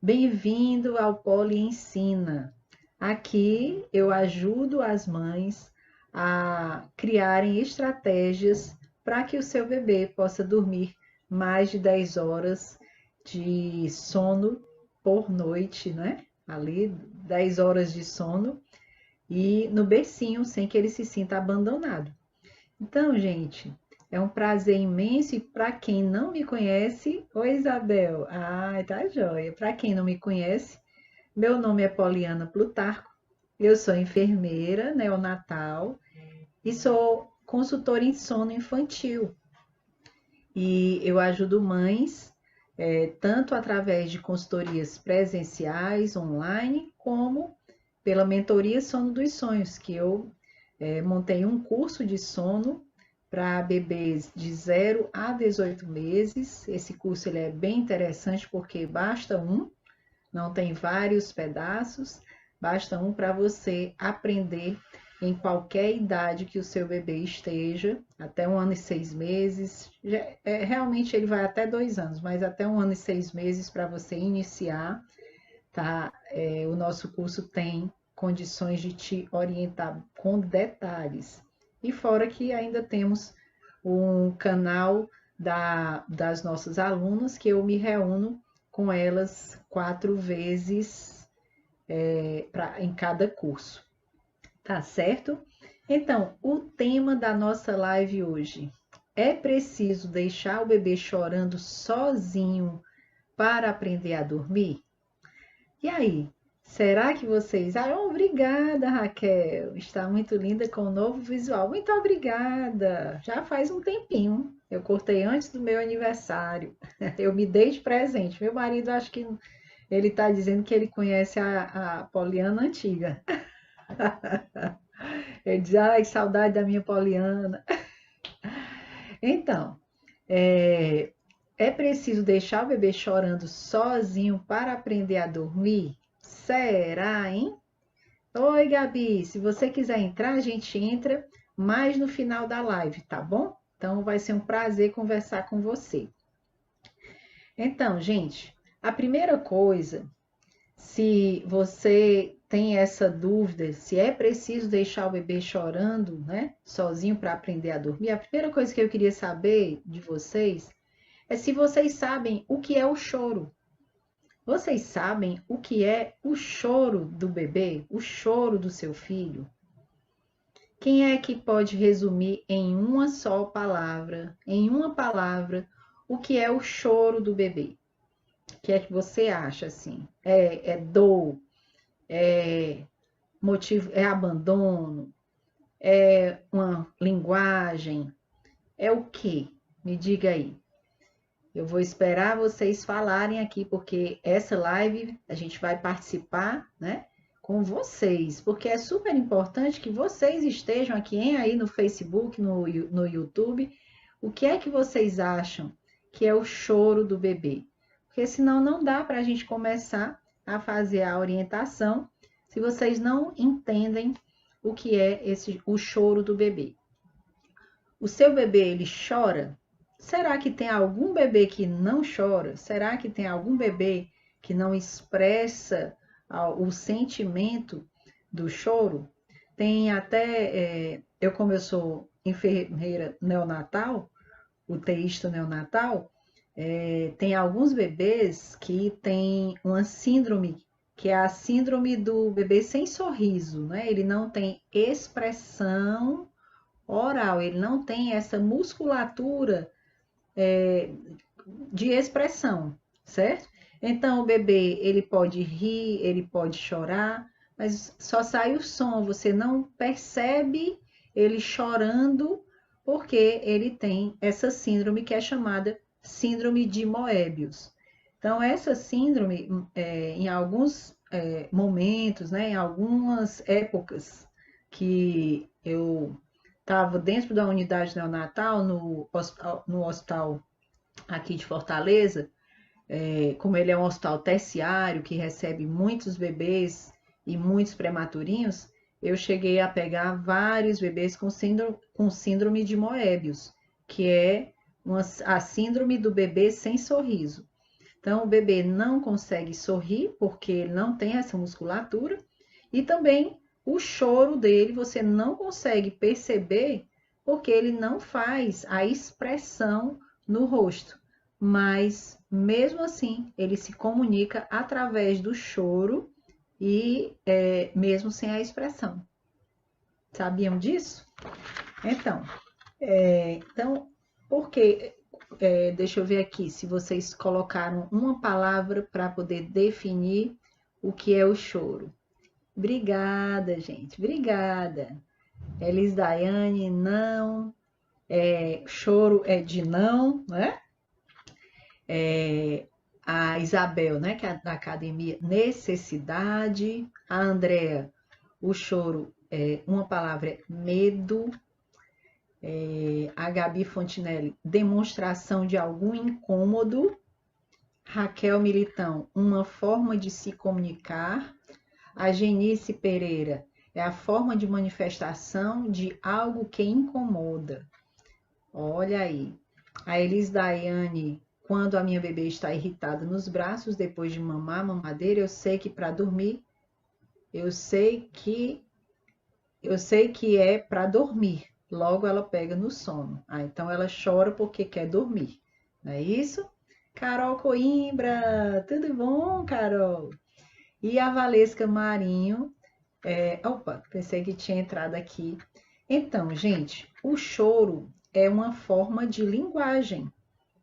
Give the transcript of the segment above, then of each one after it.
Bem-vindo ao Poli Ensina. Aqui eu ajudo as mães a criarem estratégias para que o seu bebê possa dormir mais de 10 horas de sono por noite, né? Ali, 10 horas de sono e no bercinho, sem que ele se sinta abandonado. Então, gente, é um prazer imenso e para quem não me conhece, oi Isabel, tá joia. Para quem não me conhece, meu nome é Poliana Plutarco, eu sou enfermeira neonatal e sou consultora em sono infantil. E eu ajudo mães, tanto através de consultorias presenciais, online, como pela mentoria Sono dos Sonhos, que eu montei um curso de sono para bebês de 0 a 18 meses. Esse curso ele é bem interessante porque basta um, não tem vários pedaços, basta um para você aprender em qualquer idade que o seu bebê esteja, até 1 ano e 6 meses. Realmente ele vai até 2 anos, mas até 1 ano e 6 meses para você iniciar, tá? O nosso curso tem condições de te orientar com detalhes. E fora que ainda temos um canal das nossas alunas, que eu me reúno com elas 4 vezes em cada curso, tá certo? Então, o tema da nossa live hoje é preciso deixar o bebê chorando sozinho para aprender a dormir? E aí, será que vocês... obrigada, Raquel. Está muito linda com o novo visual. Muito obrigada. Já faz um tempinho. Eu cortei antes do meu aniversário. Eu me dei de presente. Meu marido, acho que ele está dizendo que ele conhece a Poliana antiga. Ele diz, ai, saudade da minha Poliana. Então, é preciso deixar o bebê chorando sozinho para aprender a dormir? Será, hein? Oi, Gabi, se você quiser entrar, a gente entra mais no final da live, tá bom? Então vai ser um prazer conversar com você. Então, gente, a primeira coisa, se você tem essa dúvida, se é preciso deixar o bebê chorando, né, sozinho para aprender a dormir, a primeira coisa que eu queria saber de vocês é se vocês sabem o que é o choro. Vocês sabem o que é o choro do bebê, o choro do seu filho? Quem é que pode resumir em uma só palavra, em uma palavra, o que é o choro do bebê? O que é que você acha assim? É dor, é motivo, é abandono, é uma linguagem, é o quê? Me diga aí. Eu vou esperar vocês falarem aqui, porque essa live a gente vai participar, né, com vocês, porque é super importante que vocês estejam aqui aí no Facebook, no YouTube. O que é que vocês acham que é o choro do bebê? Porque senão não dá para a gente começar a fazer a orientação se vocês não entendem o que é o choro do bebê. O seu bebê, ele chora? Será que tem algum bebê que não chora? Será que tem algum bebê que não expressa o sentimento do choro? Tem até, como eu sou enfermeira neonatal, UTIsta neonatal, tem alguns bebês que têm uma síndrome, que é a síndrome do bebê sem sorriso, né? Ele não tem expressão oral, ele não tem essa musculatura de expressão, certo? Então, o bebê, ele pode rir, ele pode chorar, mas só sai o som, você não percebe ele chorando, porque ele tem essa síndrome que é chamada síndrome de Moebius. Então, essa síndrome, em alguns momentos, né, em algumas épocas que eu estava dentro da unidade neonatal, no hospital aqui de Fortaleza, como ele é um hospital terciário que recebe muitos bebês e muitos prematurinhos, eu cheguei a pegar vários bebês com síndrome de Moebius, que é a síndrome do bebê sem sorriso. Então, o bebê não consegue sorrir porque ele não tem essa musculatura. E também o choro dele você não consegue perceber porque ele não faz a expressão no rosto. Mas, mesmo assim, ele se comunica através do choro e mesmo sem a expressão. Sabiam disso? Então, por que? Deixa eu ver aqui se vocês colocaram uma palavra para poder definir o que é o choro. Obrigada, gente. Obrigada. Elis Daiane, não. Choro é de não, né? A Isabel, né, que é da academia, necessidade. A Andrea, o choro, uma palavra é medo. A Gabi Fontinelli, demonstração de algum incômodo. Raquel Militão, uma forma de se comunicar. A Genice Pereira, é a forma de manifestação de algo que incomoda. Olha aí. A Elis Daiane, quando a minha bebê está irritada nos braços depois de mamar mamadeira, eu sei que para dormir, eu sei que é para dormir. Logo ela pega no sono. Então ela chora porque quer dormir. Não é isso? Carol Coimbra, tudo bom, Carol? E a Valesca Marinho, opa, pensei que tinha entrado aqui. Então, gente, o choro é uma forma de linguagem,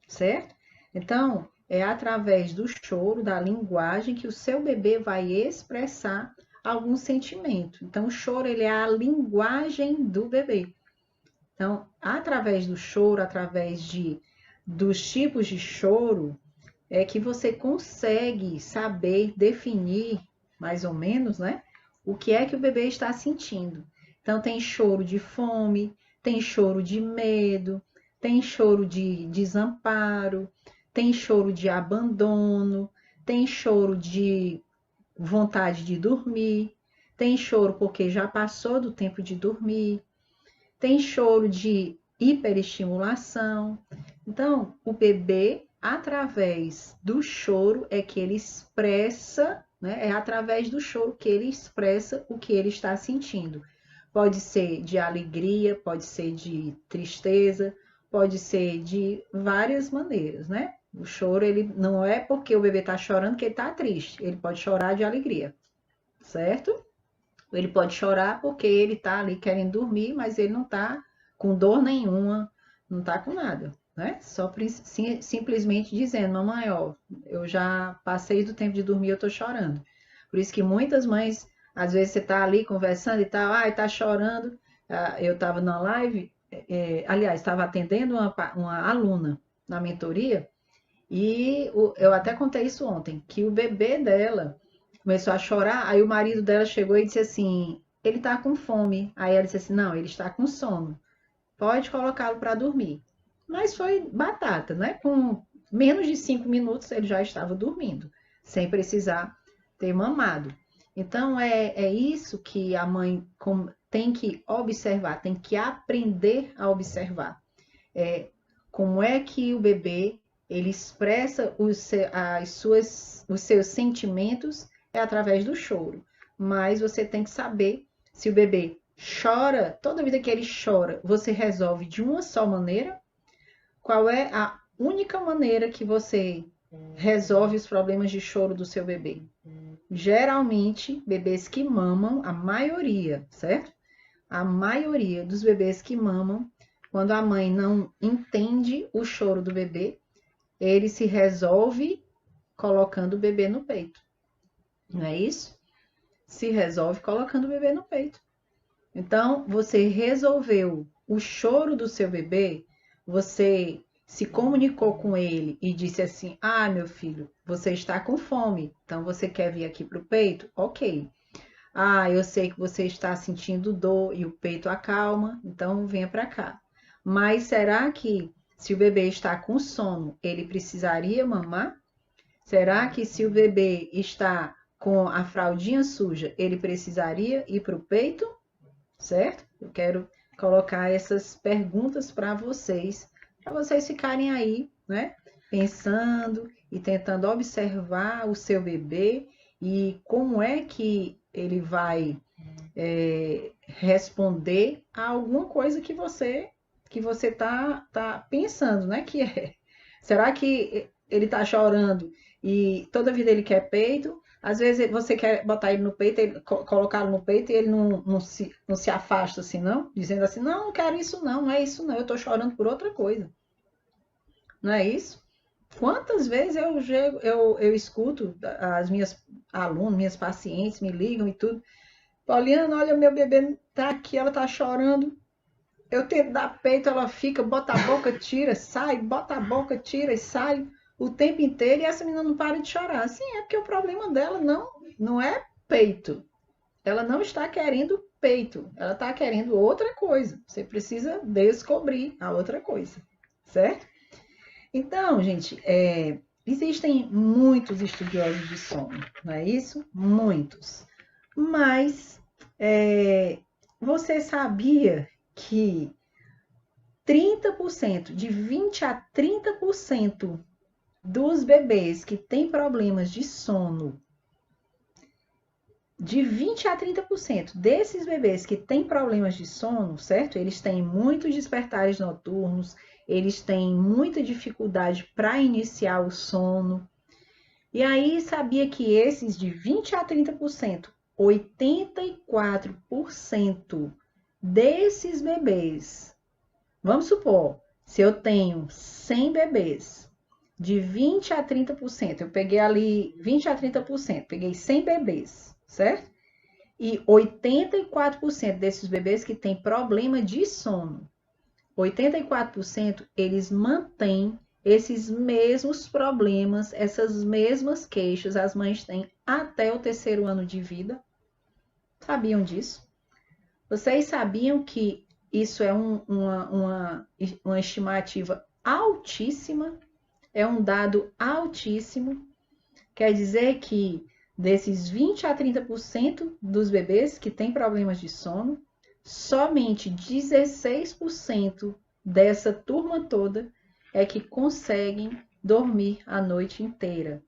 certo? Então, é através do choro, da linguagem, que o seu bebê vai expressar algum sentimento. Então, o choro, ele é a linguagem do bebê. Então, através do choro, através dos tipos de choro, é que você consegue saber definir, mais ou menos, né? O que é que o bebê está sentindo. Então, tem choro de fome, tem choro de medo, tem choro de desamparo, tem choro de abandono, tem choro de vontade de dormir, tem choro porque já passou do tempo de dormir, tem choro de hiperestimulação. Então, o bebê, através do choro, é que ele expressa, né? É através do choro que ele expressa o que ele está sentindo. Pode ser de alegria, pode ser de tristeza, pode ser de várias maneiras, né? O choro, ele não é porque o bebê está chorando que ele está triste. Ele pode chorar de alegria, certo? Ele pode chorar porque ele está ali querendo dormir, mas ele não está com dor nenhuma, não está com nada, né? Só simplesmente dizendo, mamãe, ó, eu já passei do tempo de dormir, eu estou chorando. Por isso que muitas mães, às vezes você está ali conversando e tal, está chorando. Eu estava na live, aliás, estava atendendo uma aluna na mentoria, e eu até contei isso ontem, que o bebê dela começou a chorar, aí o marido dela chegou e disse assim, ele tá com fome. Aí ela disse assim, não, ele está com sono. Pode colocá-lo para dormir. Mas foi batata, né? Com menos de 5 minutos ele já estava dormindo, sem precisar ter mamado. Então é isso que a mãe tem que observar, tem que aprender a observar. Como é que o bebê ele expressa os seus sentimentos através do choro. Mas você tem que saber se o bebê chora, toda vida que ele chora, você resolve de uma só maneira. Qual é a única maneira que você resolve os problemas de choro do seu bebê? Geralmente, bebês que mamam, a maioria, certo? A maioria dos bebês que mamam, quando a mãe não entende o choro do bebê, ele se resolve colocando o bebê no peito. Não é isso? Se resolve colocando o bebê no peito. Então, você resolveu o choro do seu bebê, você se comunicou com ele e disse assim: ah, meu filho, você está com fome, então você quer vir aqui para o peito? Ok. Ah, eu sei que você está sentindo dor e o peito acalma, então venha para cá. Mas será que se o bebê está com sono, ele precisaria mamar? Será que se o bebê está com a fraldinha suja, ele precisaria ir para o peito? Certo? Eu quero colocar essas perguntas para vocês ficarem aí, né? pensando e tentando observar o seu bebê e como é que ele vai responder a alguma coisa que você tá pensando, né? Que é, será que ele tá chorando e toda vida ele quer peito? Às vezes você quer botar ele no peito, colocá-lo no peito e ele não se afasta assim, não? Dizendo assim, não, não quero isso não é isso não, eu tô chorando por outra coisa. Não é isso? Quantas vezes eu escuto as minhas alunas, minhas pacientes me ligam e tudo. Poliana, olha, meu bebê tá aqui, ela tá chorando. Eu tento dar peito, ela fica, bota a boca, tira, sai, bota a boca, tira e sai o tempo inteiro e essa menina não para de chorar. Sim, é porque o problema dela não é peito. Ela não está querendo peito, ela está querendo outra coisa. Você precisa descobrir a outra coisa, certo? Então, gente, existem muitos estudiosos de sono, não é isso? Muitos. Mas você sabia que 30%, de 20 a 30% dos bebês que têm problemas de sono, de 20 a 30% desses bebês que têm problemas de sono, certo? Eles têm muitos despertares noturnos, eles têm muita dificuldade para iniciar o sono. E aí, sabia que esses de 20 a 30%, 84% desses bebês, vamos supor, se eu tenho 100 bebês, de 20 a 30%, eu peguei ali 20 a 30%, peguei 100 bebês, certo? E 84% desses bebês que têm problema de sono, 84% eles mantêm esses mesmos problemas, essas mesmas queixas, as mães têm até o terceiro ano de vida. Sabiam disso? Vocês sabiam que isso é uma estimativa altíssima? É um dado altíssimo. Quer dizer que desses 20 a 30% dos bebês que têm problemas de sono, somente 16% dessa turma toda é que conseguem dormir a noite inteira.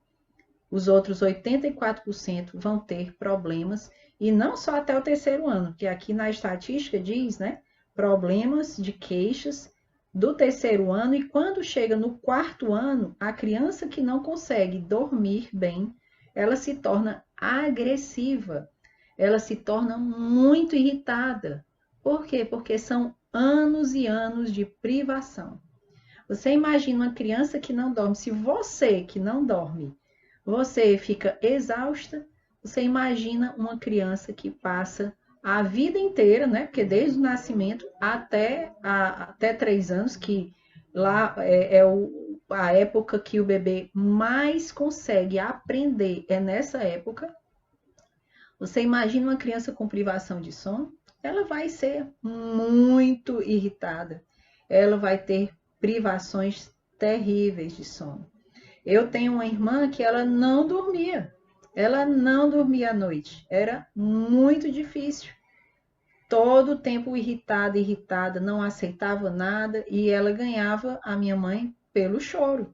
Os outros 84% vão ter problemas, e não só até o terceiro ano, que aqui na estatística diz, né? Problemas de queixas do terceiro ano, e quando chega no quarto ano, a criança que não consegue dormir bem, ela se torna agressiva, ela se torna muito irritada. Por quê? Porque são anos e anos de privação. Você imagina uma criança que não dorme, se você que não dorme, você fica exausta, você imagina uma criança que passa a vida inteira, né? Porque desde o nascimento até 3 anos, que lá a época que o bebê mais consegue aprender, é nessa época. Você imagina uma criança com privação de sono? Ela vai ser muito irritada. Ela vai ter privações terríveis de sono. Eu tenho uma irmã que ela não dormia. Ela não dormia à noite. Era muito difícil. Todo o tempo irritada, irritada, não aceitava nada e ela ganhava a minha mãe pelo choro.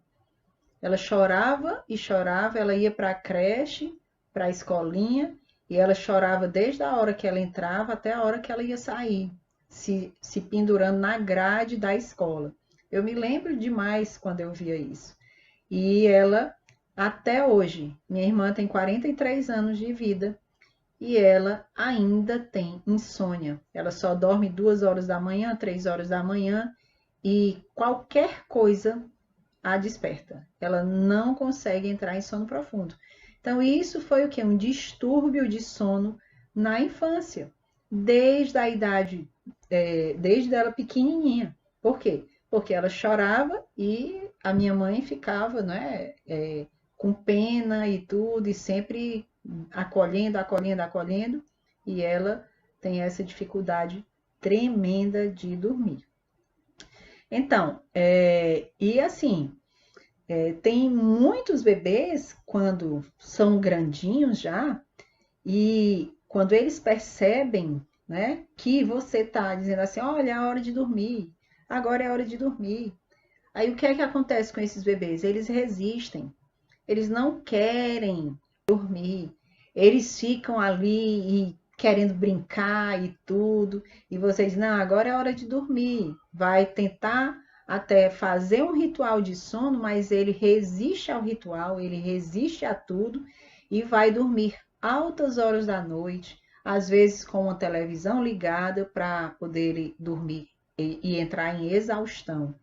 Ela chorava e chorava, ela ia para a creche, para a escolinha, e ela chorava desde a hora que ela entrava até a hora que ela ia sair, se pendurando na grade da escola. Eu me lembro demais quando eu via isso. E ela, até hoje, minha irmã tem 43 anos de vida e ela ainda tem insônia. Ela só dorme 2 horas da manhã, 3 horas da manhã e qualquer coisa a desperta. Ela não consegue entrar em sono profundo. Então, isso foi o que? Um distúrbio de sono na infância, desde a idade, desde ela pequenininha. Por quê? Porque ela chorava e a minha mãe ficava, né, com pena e tudo, e sempre acolhendo, acolhendo, acolhendo, e ela tem essa dificuldade tremenda de dormir. Então, e assim, tem muitos bebês, quando são grandinhos já, e quando eles percebem, né, que você está dizendo assim, olha, é a hora de dormir, agora é a hora de dormir. Aí o que é que acontece com esses bebês? Eles resistem, eles não querem dormir, eles ficam ali e querendo brincar e tudo, e vocês, não, agora é hora de dormir. Vai tentar até fazer um ritual de sono, mas ele resiste ao ritual, ele resiste a tudo e vai dormir altas horas da noite, às vezes com uma televisão ligada para poder dormir e entrar em exaustão.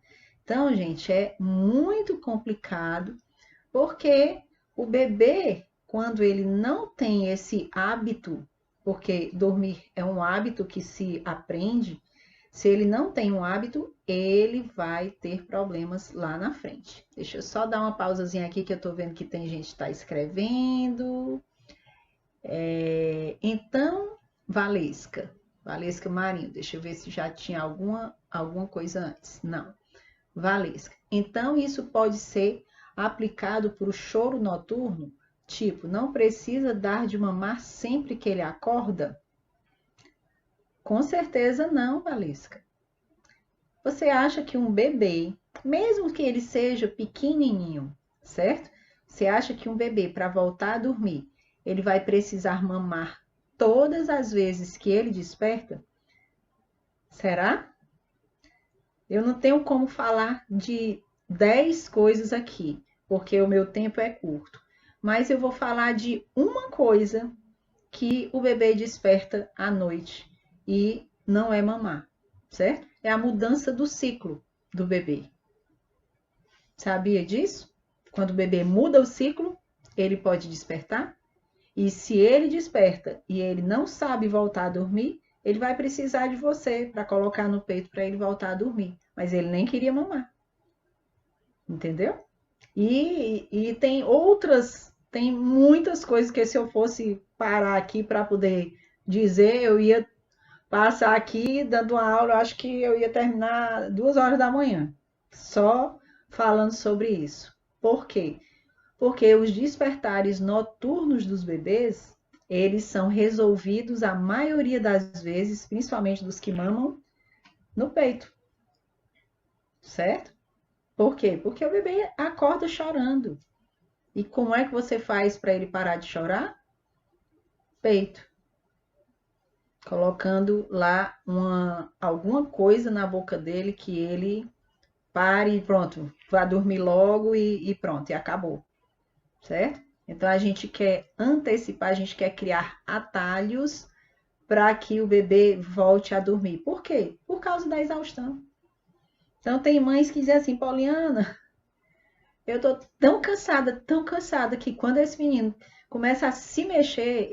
Então, gente, é muito complicado porque o bebê, quando ele não tem esse hábito, porque dormir é um hábito que se aprende, se ele não tem um hábito, ele vai ter problemas lá na frente. Deixa eu só dar uma pausazinha aqui que eu tô vendo que tem gente que está escrevendo. Então, Valesca Marinho, deixa eu ver se já tinha alguma coisa antes. Não, Valesca. Então, isso pode ser aplicado para o choro noturno? Tipo, não precisa dar de mamar sempre que ele acorda? Com certeza não, Valesca. Você acha que um bebê, mesmo que ele seja pequenininho, certo? Você acha que um bebê, para voltar a dormir, ele vai precisar mamar todas as vezes que ele desperta? Será? Eu não tenho como falar de 10 coisas aqui, porque o meu tempo é curto. Mas eu vou falar de uma coisa que o bebê desperta à noite e não é mamar, certo? É a mudança do ciclo do bebê. Sabia disso? Quando o bebê muda o ciclo, ele pode despertar. E se ele desperta e ele não sabe voltar a dormir, ele vai precisar de você para colocar no peito para ele voltar a dormir. Mas ele nem queria mamar. Entendeu? E tem muitas coisas que se eu fosse parar aqui para poder dizer, eu ia passar aqui dando uma aula, eu acho que eu ia terminar 2 horas da manhã, só falando sobre isso. Por quê? Porque os despertares noturnos dos bebês, eles são resolvidos a maioria das vezes, principalmente dos que mamam, no peito, certo? Por quê? Porque o bebê acorda chorando. E como é que você faz para ele parar de chorar? Peito. Colocando lá alguma coisa na boca dele que ele pare e pronto, vá dormir logo e pronto, e acabou. Certo? Então a gente quer antecipar, a gente quer criar atalhos para que o bebê volte a dormir. Por quê? Por causa da exaustão. Então tem mães que dizem assim, Poliana, eu tô tão cansada que quando esse menino começa a se mexer,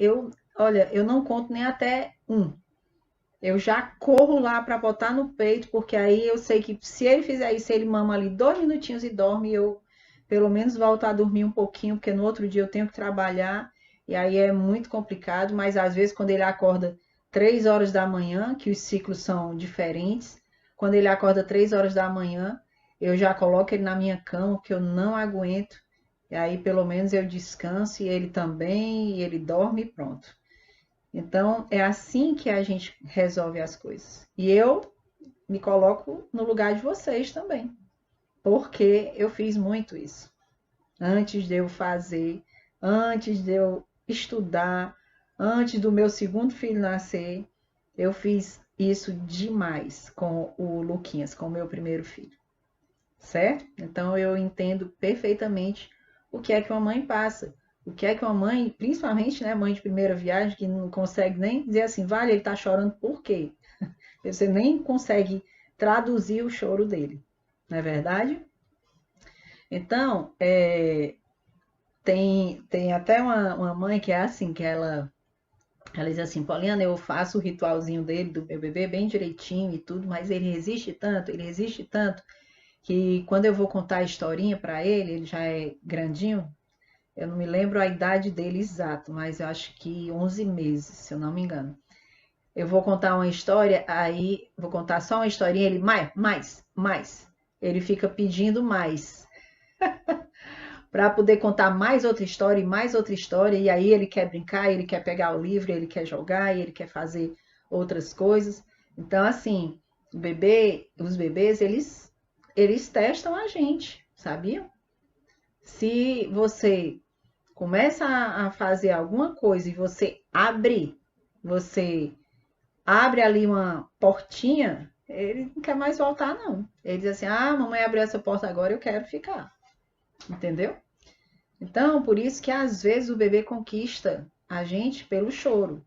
olha, eu não conto nem até um. Eu já corro lá para botar no peito, porque aí eu sei que se ele fizer isso, ele mama ali 2 minutinhos e dorme, eu pelo menos volto a dormir um pouquinho, porque no outro dia eu tenho que trabalhar, e aí é muito complicado, mas às vezes quando ele acorda 3 horas da manhã, que os ciclos são diferentes, quando ele acorda 3 horas da manhã, eu já coloco ele na minha cama, porque eu não aguento, e aí pelo menos eu descanso, e ele também, e ele dorme e pronto. Então, é assim que a gente resolve as coisas. E eu me coloco no lugar de vocês também, porque eu fiz muito isso. Antes de eu fazer, antes de eu estudar, antes do meu segundo filho nascer, eu fiz isso demais com o Luquinhas, com o meu primeiro filho. Certo? Então, eu entendo perfeitamente o que é que uma mãe passa. O que é que uma mãe, principalmente, né, mãe de primeira viagem, que não consegue nem dizer assim, vale, ele tá chorando por quê? Você nem consegue traduzir o choro dele, não é verdade? Então, tem até uma mãe que é assim, que ela diz assim, Poliana, eu faço o ritualzinho dele, do meu bebê, bem direitinho e tudo, mas ele resiste tanto, que quando eu vou contar a historinha para ele já é grandinho, eu não me lembro a idade dele exato, mas eu acho que 11 meses, se eu não me engano. Eu vou contar uma história, aí vou contar só uma historinha, ele, mais. Ele fica pedindo mais, para poder contar mais outra história e mais outra história, e aí ele quer brincar, ele quer pegar o livro, ele quer jogar, ele quer fazer outras coisas. Então, assim, os bebês, eles eles testam a gente, sabia? Se você começa a fazer alguma coisa e você abre ali uma portinha, ele não quer mais voltar, não. Ele diz assim: ah, mamãe abriu essa porta agora, eu quero ficar. Entendeu? Então, por isso que às vezes o bebê conquista a gente pelo choro.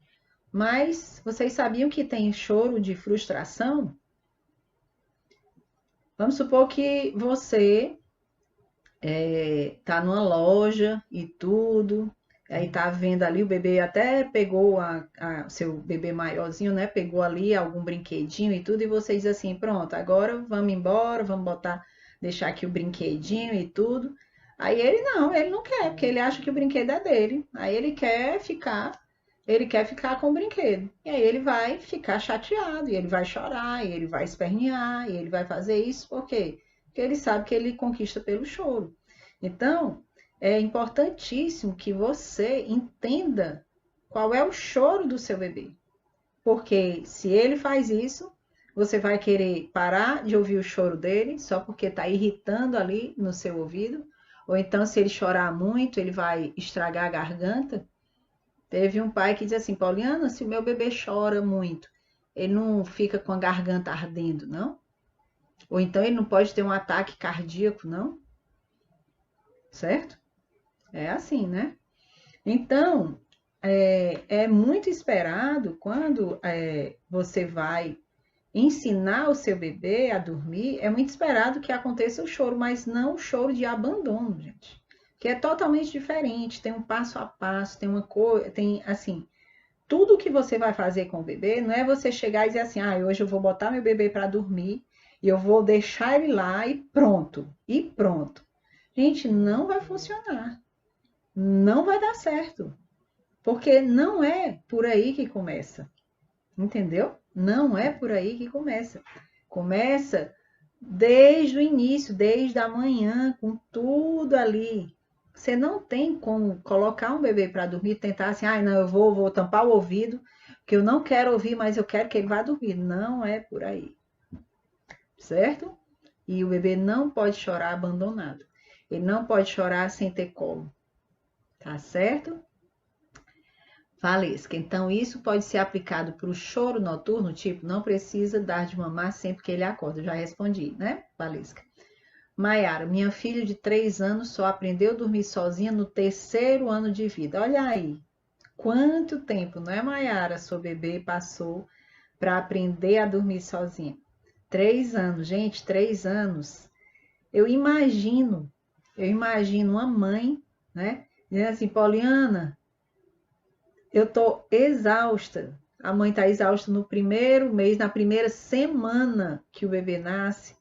Mas vocês sabiam que tem choro de frustração? Vamos supor que você tá numa loja e tudo, aí tá vendo ali o bebê até pegou seu bebê maiorzinho, né? Pegou ali algum brinquedinho e tudo, e você diz assim: pronto, agora vamos embora, vamos deixar aqui o brinquedinho e tudo. Aí ele não quer, porque ele acha que o brinquedo é dele. Aí ele quer ficar com o brinquedo. E aí ele vai ficar chateado, e ele vai chorar, e ele vai espernear, e ele vai fazer isso, por quê? Porque ele sabe que ele conquista pelo choro. Então, é importantíssimo que você entenda qual é o choro do seu bebê. Porque se ele faz isso, você vai querer parar de ouvir o choro dele só porque está irritando ali no seu ouvido. Ou então, se ele chorar muito, ele vai estragar a garganta. Teve um pai que disse assim: Pauliana, se o meu bebê chora muito, ele não fica com a garganta ardendo, não? Ou então ele não pode ter um ataque cardíaco, não? Certo? É assim, né? Então, é muito esperado quando você vai ensinar o seu bebê a dormir, é muito esperado que aconteça o choro, mas não o choro de abandono, gente. Que é totalmente diferente, tem um passo a passo, tem uma coisa, tem assim, tudo que você vai fazer com o bebê não é você chegar e dizer assim: ah, hoje eu vou botar meu bebê para dormir e eu vou deixar ele lá e pronto, e pronto. Gente, não vai funcionar, não vai dar certo, porque não é por aí que começa, entendeu? Não é por aí que começa. Começa desde o início, desde a manhã, com tudo ali. Você não tem como colocar um bebê para dormir e tentar assim: ah, não, eu vou tampar o ouvido, que eu não quero ouvir, mas eu quero que ele vá dormir. Não é por aí, certo? E o bebê não pode chorar abandonado. Ele não pode chorar sem ter colo, tá certo? Valesca. Então, isso pode ser aplicado para o choro noturno, tipo, não precisa dar de mamar sempre que ele acorda. Eu já respondi, né, Valesca? Maiara, minha filha de 3 anos só aprendeu a dormir sozinha no 3º ano de vida. Olha aí, quanto tempo, não é, Maiara? Sua bebê passou para aprender a dormir sozinha. 3 anos, gente, 3 anos. Eu imagino uma mãe, né, dizendo assim: Poliana, eu tô exausta. A mãe tá exausta no primeiro mês, na primeira semana que o bebê nasce.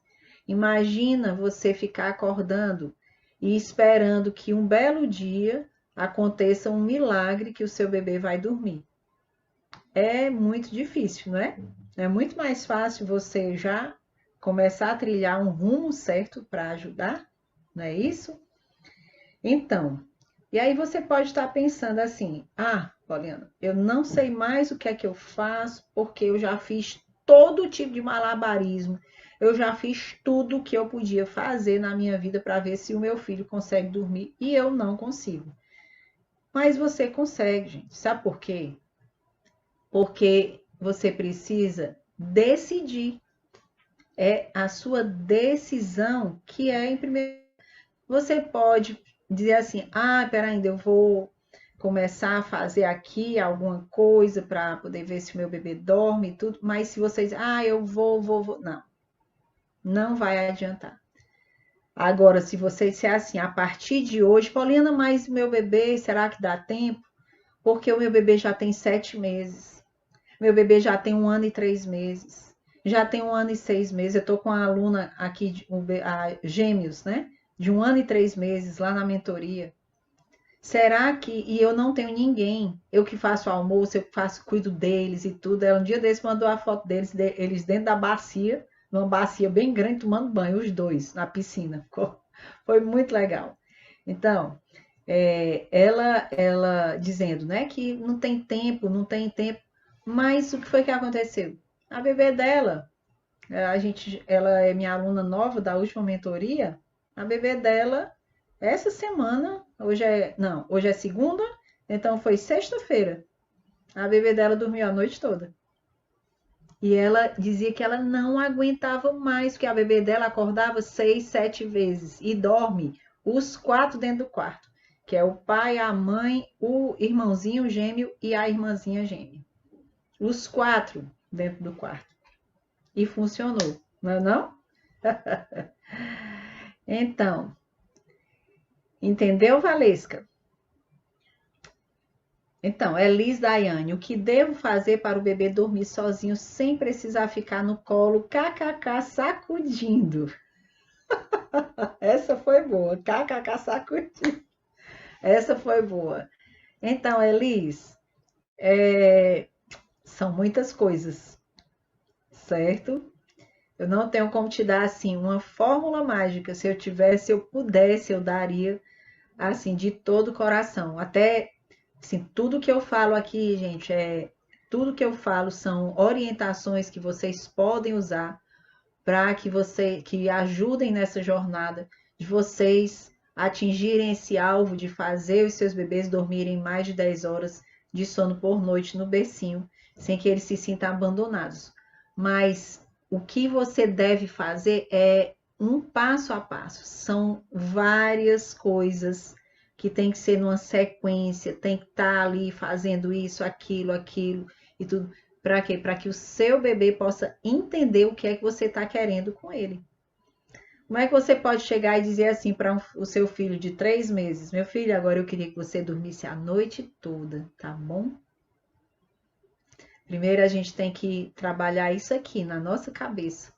Imagina você ficar acordando e esperando que um belo dia aconteça um milagre que o seu bebê vai dormir. É muito difícil, não é? É muito mais fácil você já começar a trilhar um rumo certo para ajudar, não é isso? Então, e aí você pode estar pensando assim: ah, Poliana, eu não sei mais o que é que eu faço, porque eu já fiz todo tipo de malabarismo, eu já fiz tudo o que eu podia fazer na minha vida para ver se o meu filho consegue dormir e eu não consigo. Mas você consegue, gente. Sabe por quê? Porque você precisa decidir. É a sua decisão que é em primeiro. Você pode dizer assim: ah, peraí, eu vou começar a fazer aqui alguma coisa para poder ver se o meu bebê dorme e tudo, mas se vocês, ah, eu vou, não, não vai adiantar. Agora, se você disser assim: a partir de hoje, Paulina, mas meu bebê, será que dá tempo? Porque o meu bebê já tem 7 meses, meu bebê já tem 1 ano e 3 meses, já tem 1 ano e 6 meses. Eu estou com uma aluna aqui, gêmeos, né? De 1 ano e 3 meses lá na mentoria. Será que. E eu não tenho ninguém. Eu que faço o almoço, eu que cuido deles e tudo. Ela um dia desse mandou a foto deles, eles dentro da bacia, numa bacia bem grande, tomando banho, os dois, na piscina. Foi muito legal. Então, ela dizendo, né, que não tem tempo, não tem tempo. Mas o que foi que aconteceu? A bebê dela Ela é minha aluna nova da última mentoria. A bebê dela, essa semana, hoje é segunda, então foi sexta-feira. A bebê dela dormiu a noite toda. E ela dizia que ela não aguentava mais, porque a bebê dela acordava 6, 7 vezes e dorme os 4 dentro do quarto, que é o pai, a mãe, o irmãozinho gêmeo e a irmãzinha gêmea. Os 4 dentro do quarto. E funcionou, não é não? Então, entendeu, Valesca? Então, Elis Daiane, o que devo fazer para o bebê dormir sozinho sem precisar ficar no colo, kkk, sacudindo? Essa foi boa, kkk, sacudindo. Essa foi boa. Então, Elis, são muitas coisas, certo? Eu não tenho como te dar assim uma fórmula mágica. Se eu tivesse, eu pudesse, eu daria assim de todo o coração. Até assim, tudo que eu falo aqui, gente, tudo que eu falo são orientações que vocês podem usar para que ajudem nessa jornada de vocês atingirem esse alvo de fazer os seus bebês dormirem mais de 10 horas de sono por noite no bercinho, sem que eles se sintam abandonados. Mas o que você deve fazer é um passo a passo. São várias coisas que tem que ser numa sequência, tem que estar ali fazendo isso, aquilo e tudo. Para quê? Para que o seu bebê possa entender o que é que você está querendo com ele. Como é que você pode chegar e dizer assim para o seu filho de 3 meses: meu filho, agora eu queria que você dormisse a noite toda, tá bom? Primeiro a gente tem que trabalhar isso aqui na nossa cabeça.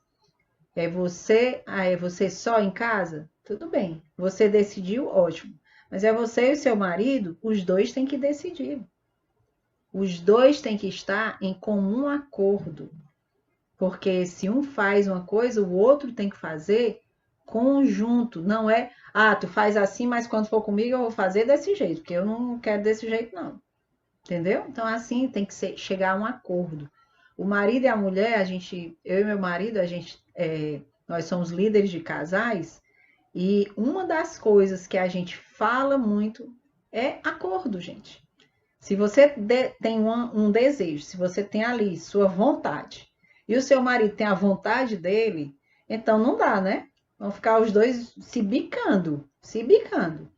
É você só em casa? Tudo bem. Você decidiu, ótimo. Mas é você e o seu marido, os dois têm que decidir. Os dois têm que estar em comum acordo. Porque se um faz uma coisa, o outro tem que fazer conjunto. Não é, tu faz assim, mas quando for comigo eu vou fazer desse jeito, porque eu não quero desse jeito, não. Entendeu? Então, assim, tem que chegar a um acordo. O marido e a mulher, eu e meu marido, nós somos líderes de casais, e uma das coisas que a gente fala muito é acordo, gente. Se você tem um desejo, se você tem ali sua vontade, e o seu marido tem a vontade dele, então não dá, né? Vão ficar os dois se bicando, se bicando.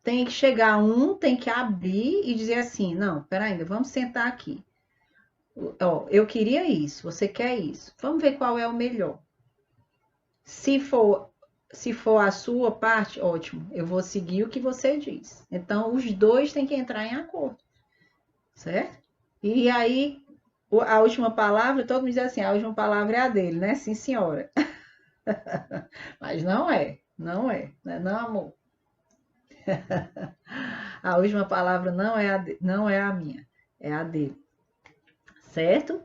Tem que chegar tem que abrir e dizer assim, não, peraí, vamos sentar aqui. Ó, eu queria isso, você quer isso. Vamos ver qual é o melhor. Se for, se for a sua parte, ótimo, eu vou seguir o que você diz. Então, os dois têm que entrar em acordo, certo? E aí, a última palavra, todo mundo diz assim, a última palavra é a dele, né? Sim, senhora. Mas não é, não é, né? Não, amor. A última palavra não é a minha, é a dele, certo?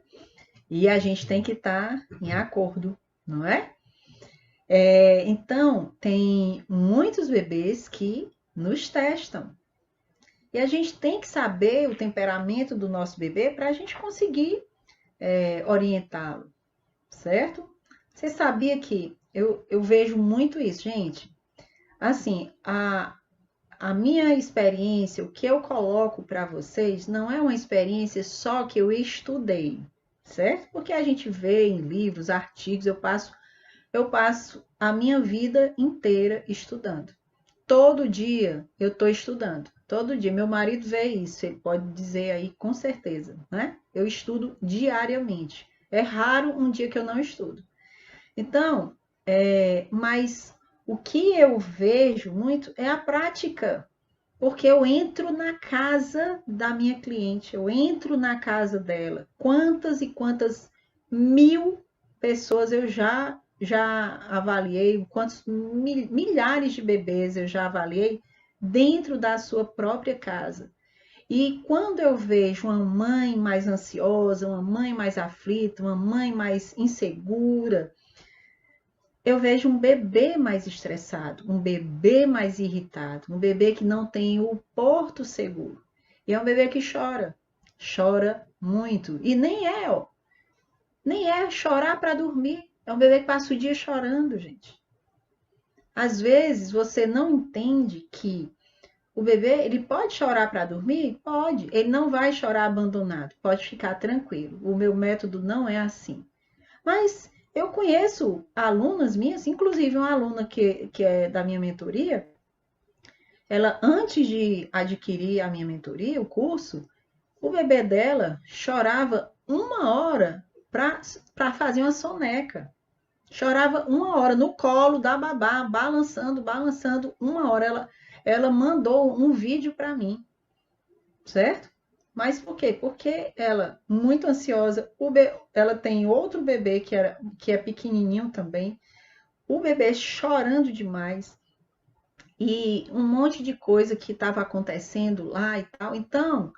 E a gente tem que estar em acordo, não é? Então, tem muitos bebês que nos testam. E a gente tem que saber o temperamento do nosso bebê para a gente conseguir orientá-lo, certo? Você sabia que eu vejo muito isso, gente? Assim, a minha experiência, o que eu coloco para vocês, não é uma experiência só que eu estudei, certo? Porque a gente vê em livros, artigos, eu passo a minha vida inteira estudando. Todo dia eu estou estudando. Todo dia. Meu marido vê isso, ele pode dizer aí com certeza, né? Eu estudo diariamente. É raro um dia que eu não estudo. Então, mas o que eu vejo muito é a prática. Porque eu entro na casa da minha cliente, eu entro na casa dela. Quantas e quantas mil pessoas eu já avaliei, quantos milhares de bebês eu já avaliei dentro da sua própria casa. E quando eu vejo uma mãe mais ansiosa, uma mãe mais aflita, uma mãe mais insegura, eu vejo um bebê mais estressado, um bebê mais irritado, um bebê que não tem o porto seguro. E é um bebê que chora muito. E nem é chorar para dormir, É um bebê que passa o dia chorando, gente. Às vezes você não entende que o bebê, ele pode chorar para dormir? Pode. Ele não vai chorar abandonado. Pode ficar tranquilo. O meu método não é assim. Mas eu conheço alunas minhas, inclusive uma aluna que é da minha mentoria, ela, antes de adquirir a minha mentoria, o curso, o bebê dela chorava 1 hora para fazer uma soneca. Chorava 1 hora no colo da babá, balançando, balançando 1 hora. Ela mandou um vídeo para mim, certo? Mas por quê? Porque ela, muito ansiosa, ela tem outro bebê que é pequenininho também, o bebê chorando demais e um monte de coisa que estava acontecendo lá e tal. Então,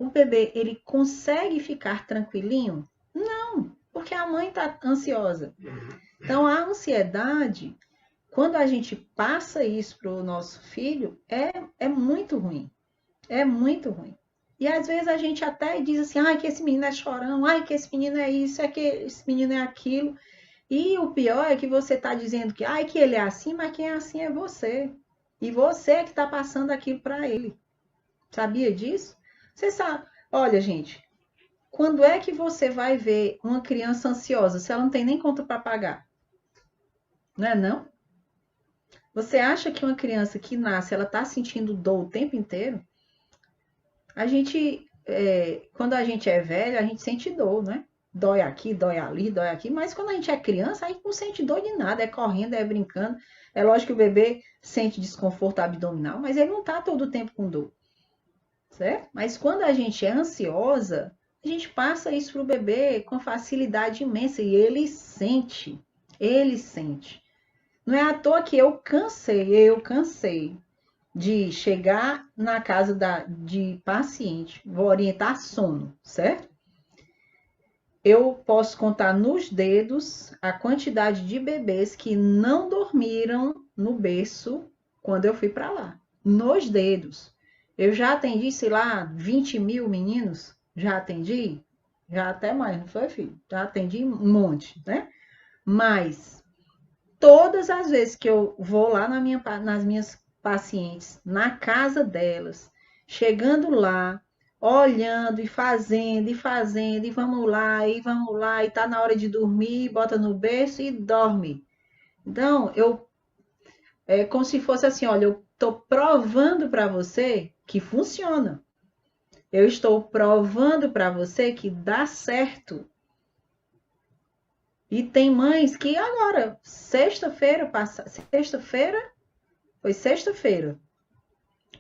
o bebê, ele consegue ficar tranquilinho? Não, porque a mãe está ansiosa. Então, a ansiedade, quando a gente passa isso para o nosso filho, é muito ruim. É muito ruim. E às vezes a gente até diz assim, ai, que esse menino é chorão, ai, que esse menino é isso, é que esse menino é aquilo. E o pior é que você está dizendo que, ai, que ele é assim, mas quem é assim é você. E você é que está passando aquilo para ele. Sabia disso? Você sabe. Olha, gente, quando é que você vai ver uma criança ansiosa se ela não tem nem conta para pagar? Não é não? Você acha que uma criança que nasce, ela está sentindo dor o tempo inteiro? A gente, quando a gente é velho, a gente sente dor, né? Dói aqui, dói ali, dói aqui. Mas quando a gente é criança, a gente não sente dor de nada. É correndo, é brincando. É lógico que o bebê sente desconforto abdominal, mas ele não está todo o tempo com dor, certo? Mas quando a gente é ansiosa, a gente passa isso para o bebê com facilidade imensa e ele sente. Ele sente. Não é à toa que eu cansei de chegar na casa de paciente, vou orientar sono, certo? Eu posso contar nos dedos a quantidade de bebês que não dormiram no berço quando eu fui para lá. Nos dedos. Eu já atendi, sei lá, 20 mil meninos. Já atendi? Já até mais, não foi, filho? Já atendi um monte, né? Mas todas as vezes que eu vou lá nas minhas pacientes, na casa delas, chegando lá, olhando e fazendo, e vamos lá, e tá na hora de dormir, bota no berço e dorme. Então, é como se fosse assim, olha, eu estou provando para você que funciona. Eu estou provando para você que dá certo. E tem mães que agora, foi sexta-feira,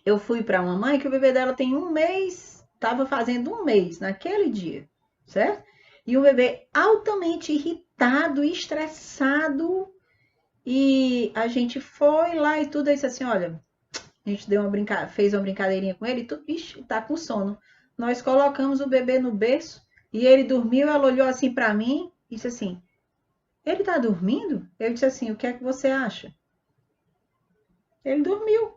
eu fui para uma mãe que o bebê dela tem 1 mês, estava fazendo 1 mês naquele dia, certo? E o bebê altamente irritado, estressado, e a gente foi lá e tudo, aí disse assim, olha, a gente fez uma brincadeirinha com ele, e tudo, ixi, tá com sono. Nós colocamos o bebê no berço e ele dormiu, ela olhou assim para mim e disse assim, ele tá dormindo? Eu disse assim, o que é que você acha? Ele dormiu.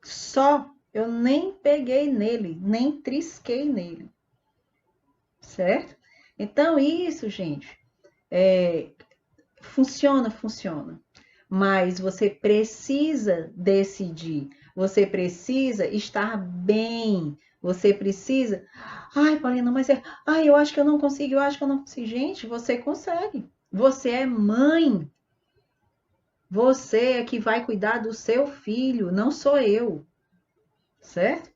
Só. Eu nem peguei nele, nem trisquei nele. Certo? Então, isso, gente, funciona. Mas você precisa decidir. Você precisa estar bem. Você precisa. Ai, Paulina, mas Ai, eu acho que eu não consigo, eu acho que eu não consigo. Gente, você consegue. Você é mãe. Você é que vai cuidar do seu filho, não sou eu, certo?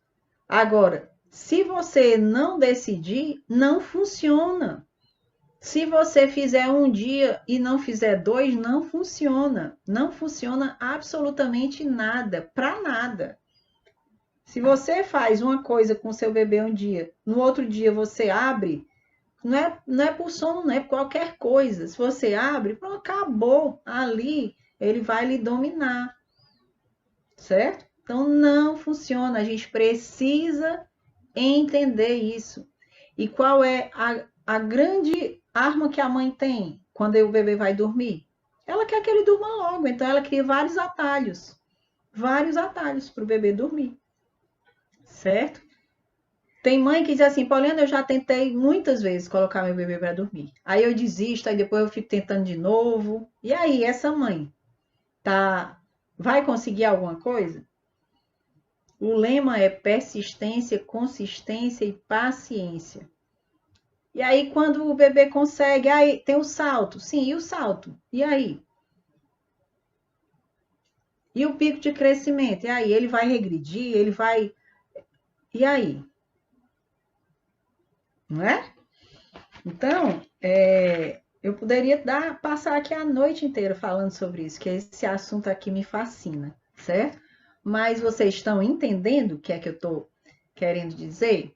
Agora, se você não decidir, não funciona. Se você fizer um dia e não fizer 2, não funciona. Não funciona absolutamente nada, para nada. Se você faz uma coisa com seu bebê um dia, no outro dia você abre, não é por sono, não é por qualquer coisa. Se você abre, pronto, acabou. Ali ele vai lhe dominar, certo? Então não funciona. A gente precisa entender isso. E qual é a grande arma que a mãe tem quando o bebê vai dormir? Ela quer que ele durma logo, então ela cria vários atalhos para o bebê dormir, certo? Tem mãe que diz assim, Poliana, eu já tentei muitas vezes colocar meu bebê para dormir. Aí eu desisto, aí depois eu fico tentando de novo. E aí, essa mãe tá vai conseguir alguma coisa? O lema é persistência, consistência e paciência. E aí, quando o bebê consegue, aí tem o salto. Sim, e o salto? E aí? E o pico de crescimento? E aí? Ele vai regredir? Ele vai. E aí? Não é? Então, eu poderia passar aqui a noite inteira falando sobre isso, que esse assunto aqui me fascina, certo? Mas vocês estão entendendo o que é que eu estou querendo dizer?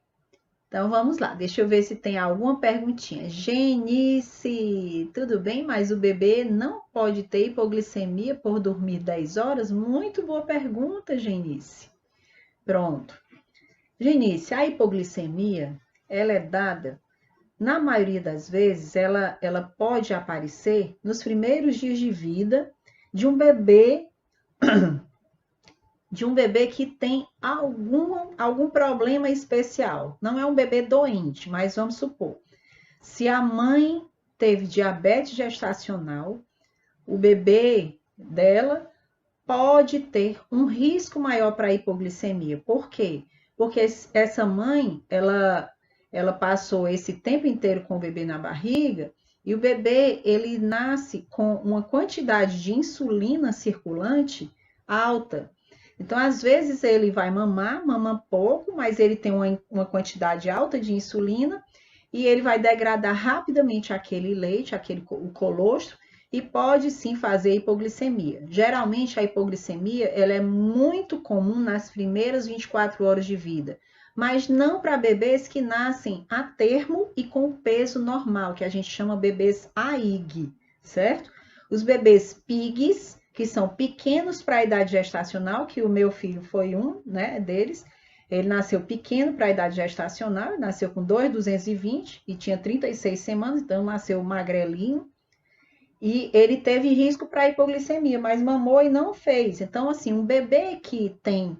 Então vamos lá, deixa eu ver se tem alguma perguntinha. Genice, tudo bem? Mas o bebê não pode ter hipoglicemia por dormir 10 horas? Muito boa pergunta, Genice. Pronto. Genice, a hipoglicemia, ela é dada, na maioria das vezes, ela pode aparecer nos primeiros dias de vida de um bebê que tem algum problema especial. Não é um bebê doente, mas vamos supor, se a mãe teve diabetes gestacional, o bebê dela pode ter um risco maior para hipoglicemia. Por quê? Porque essa mãe, ela passou esse tempo inteiro com o bebê na barriga e o bebê, ele nasce com uma quantidade de insulina circulante alta. Então, às vezes, ele vai mamar, mama pouco, mas ele tem uma quantidade alta de insulina e ele vai degradar rapidamente aquele leite, o colostro, e pode sim fazer hipoglicemia. Geralmente a hipoglicemia ela é muito comum nas primeiras 24 horas de vida, mas não para bebês que nascem a termo e com peso normal, que a gente chama bebês AIG, certo? Os bebês PIGs, que são pequenos para a idade gestacional, que o meu filho foi um, né, deles. Ele nasceu pequeno para a idade gestacional, nasceu com 2,220 e tinha 36 semanas, então nasceu magrelinho. E ele teve risco para hipoglicemia, mas mamou e não fez. Então, assim, um bebê que tem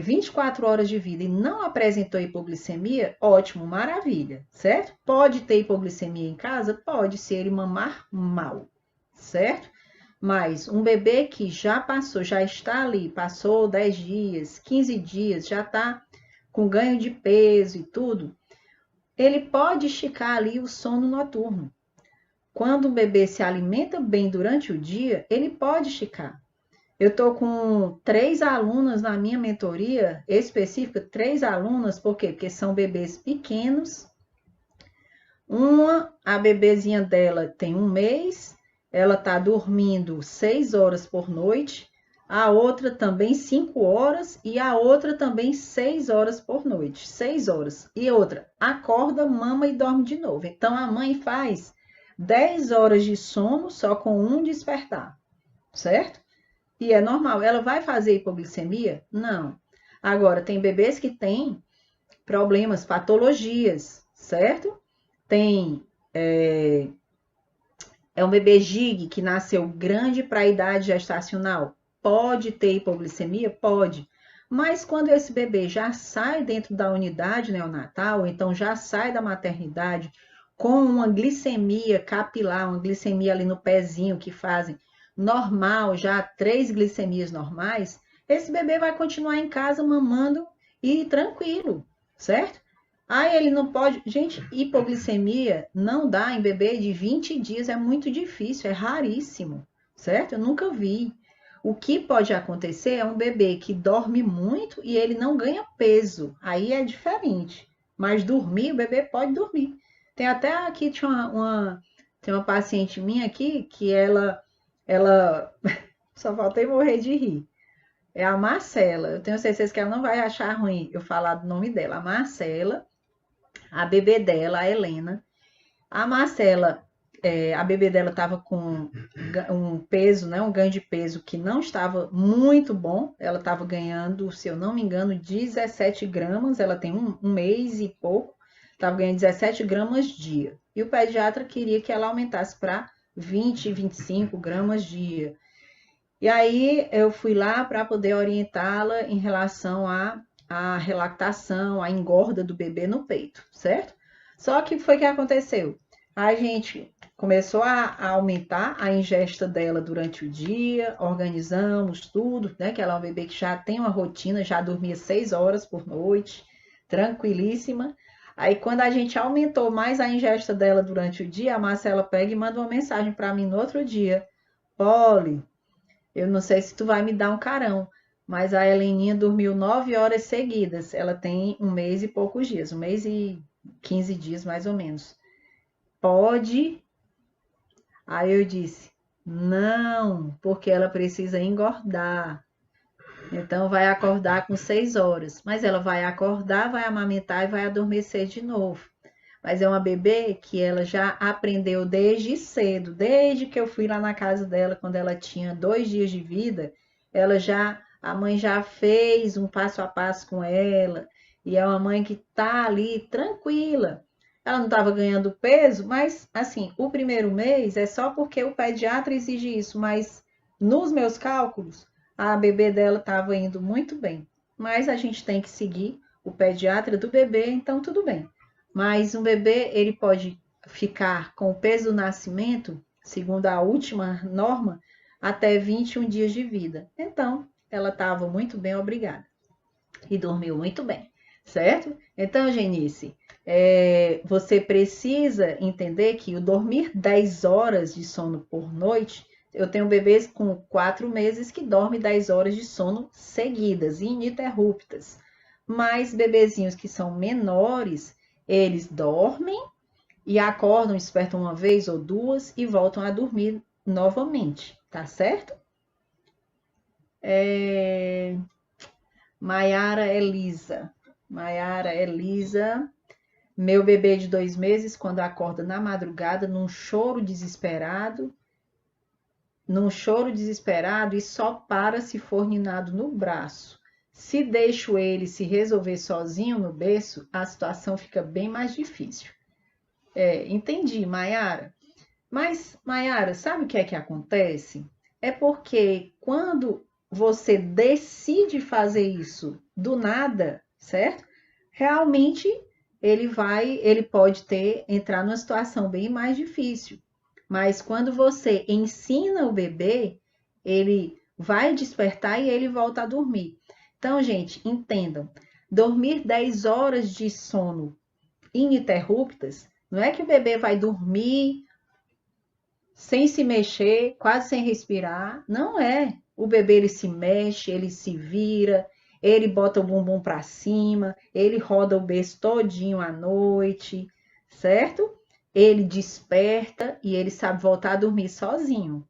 24 horas de vida e não apresentou hipoglicemia, ótimo, maravilha, certo? Pode ter hipoglicemia em casa? Pode, se ele mamar mal, certo? Mas um bebê que já passou, já está ali, passou 10 dias, 15 dias, já está com ganho de peso e tudo, ele pode esticar ali o sono noturno. Quando o bebê se alimenta bem durante o dia, ele pode esticar. Eu estou com 3 alunas na minha mentoria específica, 3 alunas, por quê? Porque são bebês pequenos. A bebezinha dela tem 1 mês, ela está dormindo 6 horas por noite, a outra também 5 horas e a outra também 6 horas por noite, 6 horas. E outra, acorda, mama e dorme de novo. Então a mãe faz 10 horas de sono só com um despertar, certo? E é normal. Ela vai fazer hipoglicemia? Não. Agora, tem bebês que têm problemas, patologias, certo? Tem. É um bebê GIG que nasceu grande para a idade gestacional. Pode ter hipoglicemia? Pode. Mas quando esse bebê já sai dentro da unidade neonatal, então já sai da maternidade com uma glicemia capilar, uma glicemia ali no pezinho que fazem normal, já 3 glicemias normais, esse bebê vai continuar em casa mamando e tranquilo, certo? Ah, ele não pode. Gente, hipoglicemia não dá em bebê de 20 dias, é muito difícil, é raríssimo, certo? Eu nunca vi. O que pode acontecer é um bebê que dorme muito e ele não ganha peso. Aí é diferente. Mas dormir, o bebê pode dormir. Tem até aqui, tem uma paciente minha aqui que ela só faltei morrer de rir. É a Marcela. Eu tenho certeza que ela não vai achar ruim eu falar do nome dela. A Marcela, a bebê dela, a Helena. A Marcela, a bebê dela estava com um peso, né, um ganho de peso que não estava muito bom. Ela estava ganhando, se eu não me engano, 17 gramas. Ela tem um mês e pouco. Estava ganhando 17 gramas dia. E o pediatra queria que ela aumentasse para 20, 25 gramas dia. E aí eu fui lá para poder orientá-la em relação a relactação, a engorda do bebê no peito, certo? Só que foi que aconteceu? A gente começou a aumentar a ingesta dela durante o dia, organizamos tudo, né? Que ela é um bebê que já tem uma rotina, já dormia 6 horas por noite, tranquilíssima. Aí, quando a gente aumentou mais a ingesta dela durante o dia, a Marcela pega e manda uma mensagem para mim no outro dia. Polly, eu não sei se tu vai me dar um carão, mas a Heleninha dormiu 9 horas seguidas. Ela tem 1 mês e poucos dias, 1 mês e 15 dias mais ou menos. Pode? Aí eu disse, não, porque ela precisa engordar. Então vai acordar com 6 horas. Mas ela vai acordar, vai amamentar e vai adormecer de novo. Mas é uma bebê que ela já aprendeu desde cedo, desde que eu fui lá na casa dela, quando ela tinha 2 dias de vida, a mãe já fez um passo a passo com ela, e é uma mãe que tá ali tranquila. Ela não estava ganhando peso, mas assim, o primeiro mês é só porque o pediatra exige isso, mas nos meus cálculos, a bebê dela estava indo muito bem. Mas a gente tem que seguir o pediatra do bebê, então tudo bem. Mas um bebê, ele pode ficar com o peso do nascimento, segundo a última norma, até 21 dias de vida. Então, ela estava muito bem, obrigada. E dormiu muito bem, certo? Então, Genice, você precisa entender que o dormir 10 horas de sono por noite, eu tenho bebês com 4 meses que dormem 10 horas de sono seguidas, ininterruptas. Mas bebezinhos que são menores, eles dormem e acordam, despertam uma vez ou duas e voltam a dormir novamente, tá certo? Maiara Elisa. Maiara Elisa, meu bebê de 2 meses, quando acorda na madrugada, num choro desesperado e só para se for ninado no braço. Se deixo ele se resolver sozinho no berço, a situação fica bem mais difícil. Entendi, Maiara. Mas, Maiara, sabe o que é que acontece? É porque quando você decide fazer isso do nada, certo? Realmente ele pode entrar numa situação bem mais difícil. Mas quando você ensina o bebê, ele vai despertar e ele volta a dormir. Então, gente, entendam, dormir 10 horas de sono ininterruptas, não é que o bebê vai dormir sem se mexer, quase sem respirar. Não é. O bebê ele se mexe, ele se vira, ele bota o bumbum para cima, ele roda o berço todinho à noite, certo? Ele desperta e ele sabe voltar a dormir sozinho,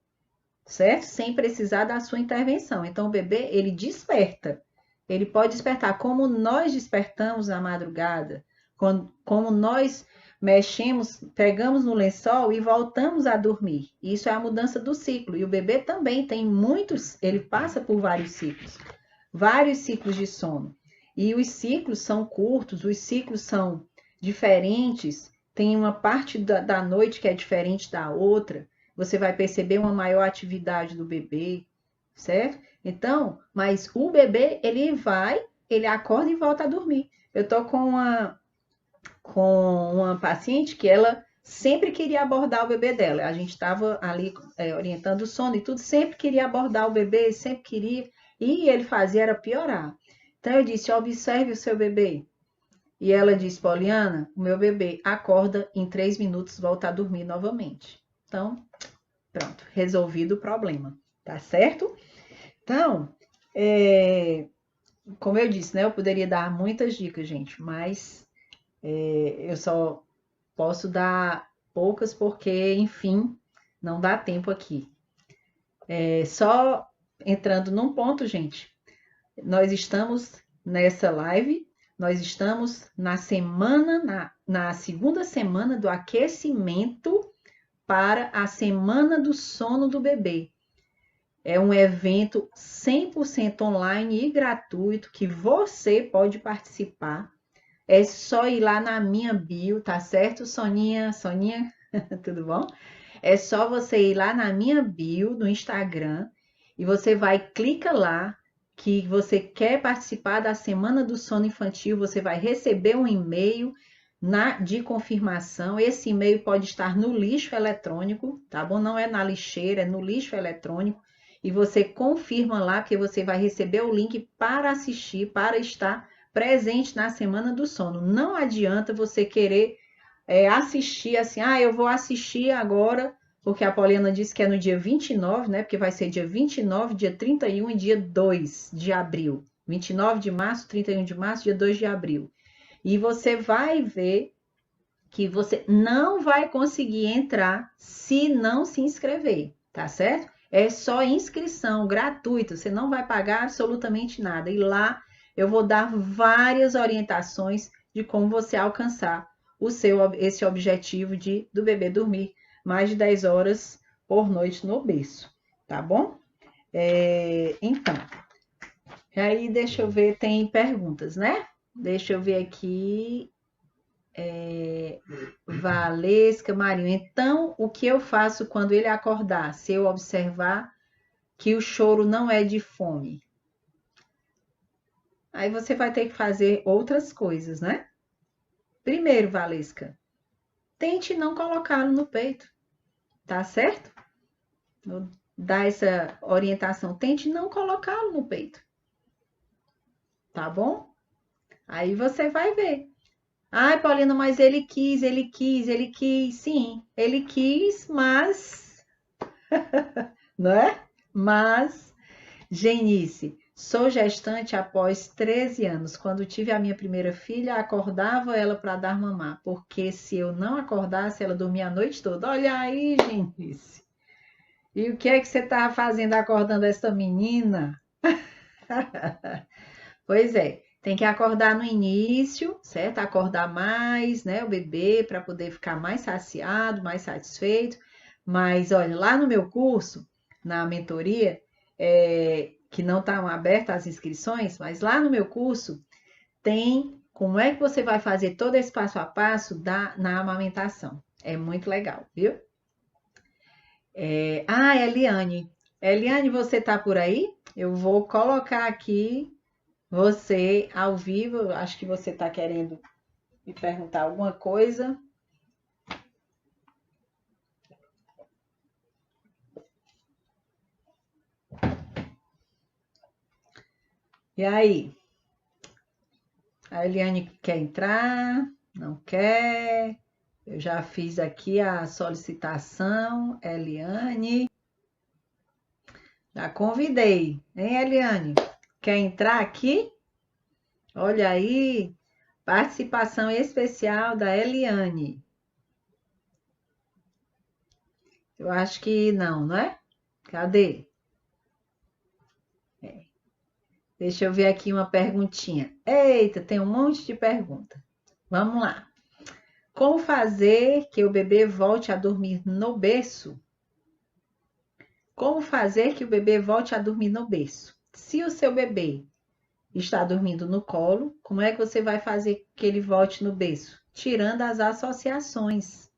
certo? Sem precisar da sua intervenção. Então o bebê ele desperta. Ele pode despertar como nós despertamos na madrugada, como nós mexemos, pegamos no lençol e voltamos a dormir. Isso é a mudança do ciclo. E o bebê também tem ele passa por vários ciclos de sono. E os ciclos são curtos, os ciclos são diferentes, tem uma parte da noite que é diferente da outra. Você vai perceber uma maior atividade do bebê, certo? Então, mas o bebê, ele acorda e volta a dormir. Eu tô com uma paciente que ela sempre queria abordar o bebê dela. A gente estava ali orientando o sono e tudo, sempre queria abordar o bebê, sempre queria, e ele fazia era piorar. Então eu disse, observe o seu bebê. E ela disse, Poliana, o meu bebê acorda em 3 minutos, volta a dormir novamente. Então, pronto, resolvido o problema, tá certo? Então, como eu disse, né, eu poderia dar muitas dicas, gente, mas eu só posso dar poucas porque, enfim, não dá tempo aqui. Só entrando num ponto, gente, nós estamos nessa live, nós estamos na segunda semana do aquecimento para a semana do sono do bebê. É um evento 100% online e gratuito que você pode participar. É só ir lá na minha bio, tá certo, Soninha? Soninha, tudo bom? É só você ir lá na minha bio no Instagram e você clica lá que você quer participar da Semana do Sono Infantil, você vai receber um e-mail de confirmação. Esse e-mail pode estar no lixo eletrônico, tá bom? Não é na lixeira, é no lixo eletrônico. E você confirma lá, porque você vai receber o link para assistir, para estar presente na Semana do Sono. Não adianta você querer assistir assim, eu vou assistir agora, porque a Poliana disse que é no dia 29, né? Porque vai ser dia 29, dia 31 e dia 2 de abril. 29 de março, 31 de março, dia 2 de abril. E você vai ver que você não vai conseguir entrar se não se inscrever, tá certo? É só inscrição gratuita, você não vai pagar absolutamente nada. E lá eu vou dar várias orientações de como você alcançar esse objetivo do bebê dormir mais de 10 horas por noite no berço, tá bom? Então, aí deixa eu ver, tem perguntas, né? Deixa eu ver aqui. Valesca, Marinho. Então, o que eu faço quando ele acordar? Se eu observar que o choro não é de fome. Aí você vai ter que fazer outras coisas, né? Primeiro, Valesca, tente não colocá-lo no peito, tá certo? Vou dar essa orientação. Tente não colocá-lo no peito, tá bom? Aí você vai ver. Ai, Paulina, mas ele quis, ele quis, ele quis. Sim, ele quis, mas, não é? Mas, Genice, sou gestante após 13 anos. Quando tive a minha primeira filha, acordava ela para dar mamar, porque se eu não acordasse, ela dormia a noite toda. Olha aí, Genice. E o que é que você estava fazendo acordando essa menina? Pois é, tem que acordar no início, certo? Acordar mais, né, o bebê, para poder ficar mais saciado, mais satisfeito. Mas, olha, lá no meu curso, na mentoria, que não estão abertas as inscrições, mas lá no meu curso tem como é que você vai fazer todo esse passo a passo na amamentação. É muito legal, viu? Eliane. Eliane, você tá por aí? Eu vou colocar aqui você ao vivo. Acho que você tá querendo me perguntar alguma coisa. E aí? A Eliane quer entrar? Não quer? Eu já fiz aqui a solicitação, Eliane. Já convidei, hein, Eliane? Quer entrar aqui? Olha aí, participação especial da Eliane. Eu acho que não, não é? Cadê? Deixa eu ver aqui uma perguntinha. Eita, tem um monte de pergunta. Vamos lá. Como fazer que o bebê volte a dormir no berço? Como fazer que o bebê volte a dormir no berço? Se o seu bebê está dormindo no colo, como é que você vai fazer que ele volte no berço? Tirando as associações,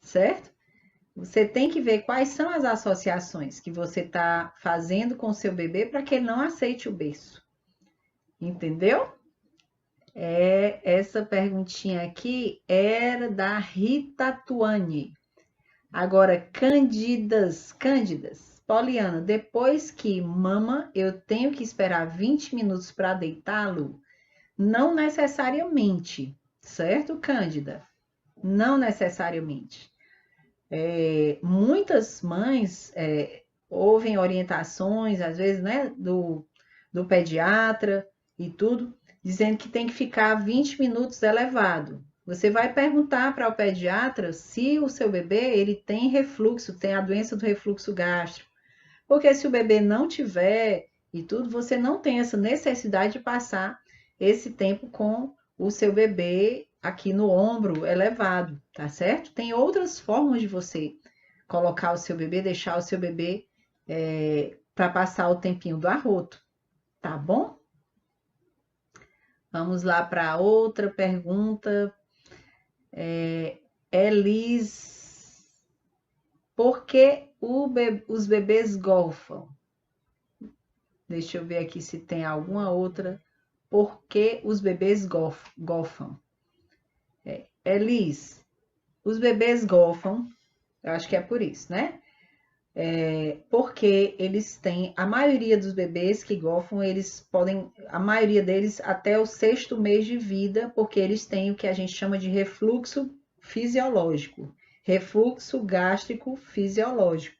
certo? Você tem que ver quais são as associações que você está fazendo com o seu bebê para que ele não aceite o berço. Entendeu? Essa perguntinha aqui era da Rita Tuani. Agora, Cândidas. Poliana, depois que mama, eu tenho que esperar 20 minutos para deitá-lo? Não necessariamente, certo, Cândida? Não necessariamente. Muitas mães ouvem orientações, às vezes, né, do pediatra e tudo, dizendo que tem que ficar 20 minutos elevado. Você vai perguntar para o pediatra se o seu bebê ele tem refluxo, tem a doença do refluxo gástrico. Porque se o bebê não tiver e tudo, você não tem essa necessidade de passar esse tempo com o seu bebê aqui no ombro elevado, tá certo? Tem outras formas de você colocar o seu bebê, deixar o seu bebê para passar o tempinho do arroto, tá bom? Vamos lá para outra pergunta. Elis, por que os bebês golfam? Deixa eu ver aqui se tem alguma outra. Por que os bebês golfam? Elis, os bebês golfam, eu acho que é por isso, né? Porque eles têm, a maioria dos bebês que golfam, eles podem, a maioria deles até o 6º mês de vida, porque eles têm o que a gente chama de refluxo fisiológico, refluxo gástrico fisiológico,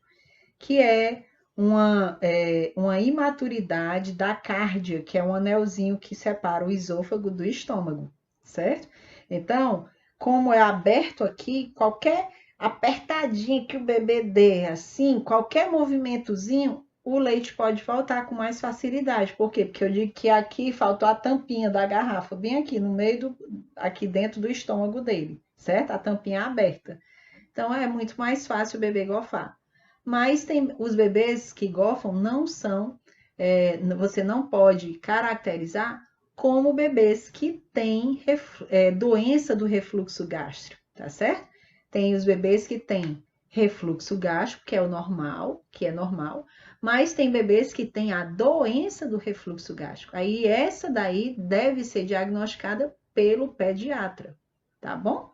que é uma imaturidade da cárdia, que é um anelzinho que separa o esôfago do estômago, certo? Então, como é aberto aqui, qualquer apertadinha que o bebê dê, assim, qualquer movimentozinho, o leite pode faltar com mais facilidade. Por quê? Porque eu digo que aqui faltou a tampinha da garrafa, bem aqui no meio aqui dentro do estômago dele, certo? A tampinha aberta. Então é muito mais fácil o bebê golfar. Mas tem os bebês que golfam não são, você não pode caracterizar como bebês que têm doença do refluxo gástrico, tá certo? Tem os bebês que têm refluxo gástrico, que é o normal, mas tem bebês que têm a doença do refluxo gástrico. Aí essa daí deve ser diagnosticada pelo pediatra, tá bom?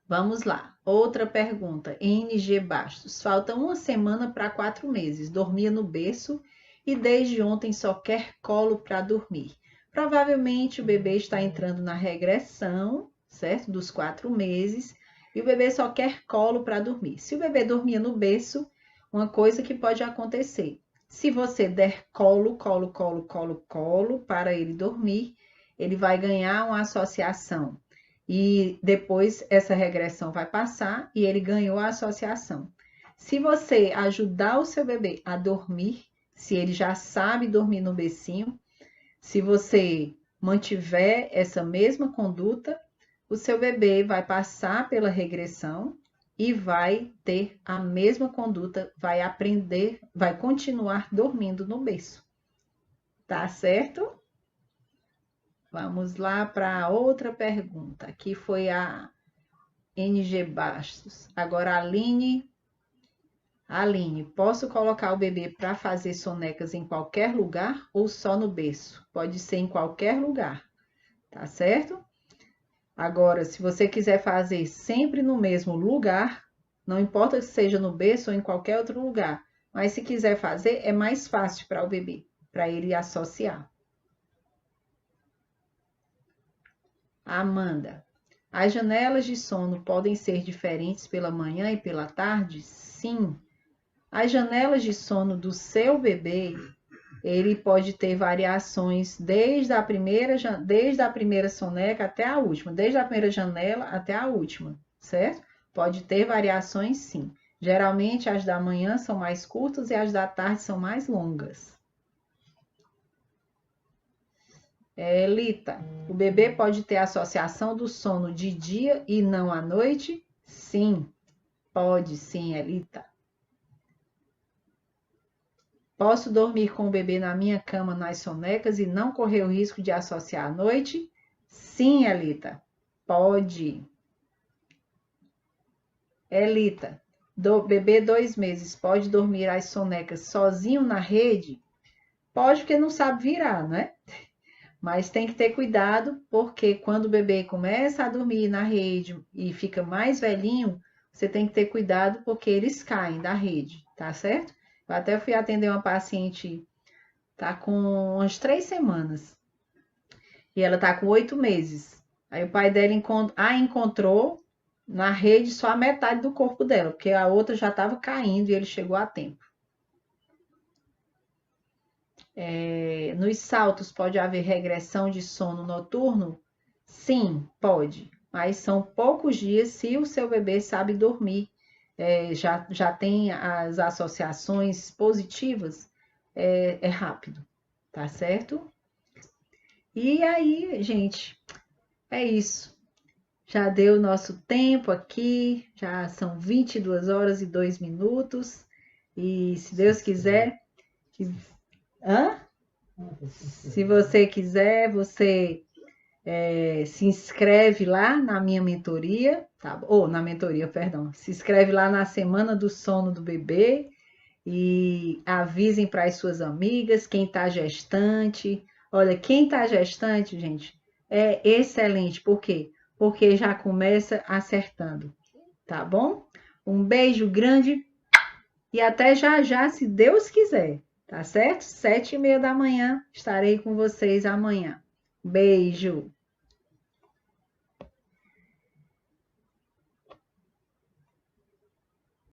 Vamos lá. Outra pergunta. NG Bastos. Falta uma semana para 4 meses. Dormia no berço e desde ontem só quer colo para dormir. Provavelmente o bebê está entrando na regressão, certo? Dos 4 meses. E o bebê só quer colo para dormir. Se o bebê dormia no berço, uma coisa que pode acontecer. Se você der colo para ele dormir, ele vai ganhar uma associação e depois essa regressão vai passar e ele ganhou a associação. Se você ajudar o seu bebê a dormir, se ele já sabe dormir no bercinho, se você mantiver essa mesma conduta, o seu bebê vai passar pela regressão e vai ter a mesma conduta, vai aprender, vai continuar dormindo no berço. Tá certo? Vamos lá para outra pergunta. Aqui foi a NG Bastos. Agora, Aline. Aline, posso colocar o bebê para fazer sonecas em qualquer lugar ou só no berço? Pode ser em qualquer lugar, tá certo? Agora, se você quiser fazer sempre no mesmo lugar, não importa se seja no berço ou em qualquer outro lugar, mas se quiser fazer, é mais fácil para o bebê, para ele associar. Amanda, as janelas de sono podem ser diferentes pela manhã e pela tarde? Sim. As janelas de sono do seu bebê, ele pode ter variações desde a primeira soneca até a última, desde a primeira janela até a última, certo? Pode ter variações sim. Geralmente as da manhã são mais curtas e as da tarde são mais longas. Lita, o bebê pode ter associação do sono de dia e não à noite? Sim, pode sim, Elita. Posso dormir com o bebê na minha cama nas sonecas e não correr o risco de associar à noite? Sim, Elita, pode. Elita, bebê 2 meses, pode dormir as sonecas sozinho na rede? Pode, porque não sabe virar, né? Mas tem que ter cuidado, porque quando o bebê começa a dormir na rede e fica mais velhinho, você tem que ter cuidado porque eles caem da rede, tá certo? Eu até fui atender uma paciente, tá com umas 3 semanas, e ela tá com 8 meses. Aí o pai dela encontrou na rede só a metade do corpo dela, porque a outra já estava caindo e ele chegou a tempo. Nos saltos pode haver regressão de sono noturno? Sim, pode, mas são poucos dias se o seu bebê sabe dormir, já tem as associações positivas, é rápido, tá certo? E aí, gente, é isso. Já deu o nosso tempo aqui, já são 22 horas e 2 minutos, e se Deus quiser. Hã? Se você quiser, você se inscreve lá na minha mentoria, tá? Ou na mentoria, perdão. Se inscreve lá na Semana do Sono do Bebê e avisem para as suas amigas, quem está gestante. Olha, quem está gestante, gente, é excelente. Por quê? Porque já começa acertando, tá bom? Um beijo grande e até já já, se Deus quiser, tá certo? 7h30 da manhã, estarei com vocês amanhã. Beijo!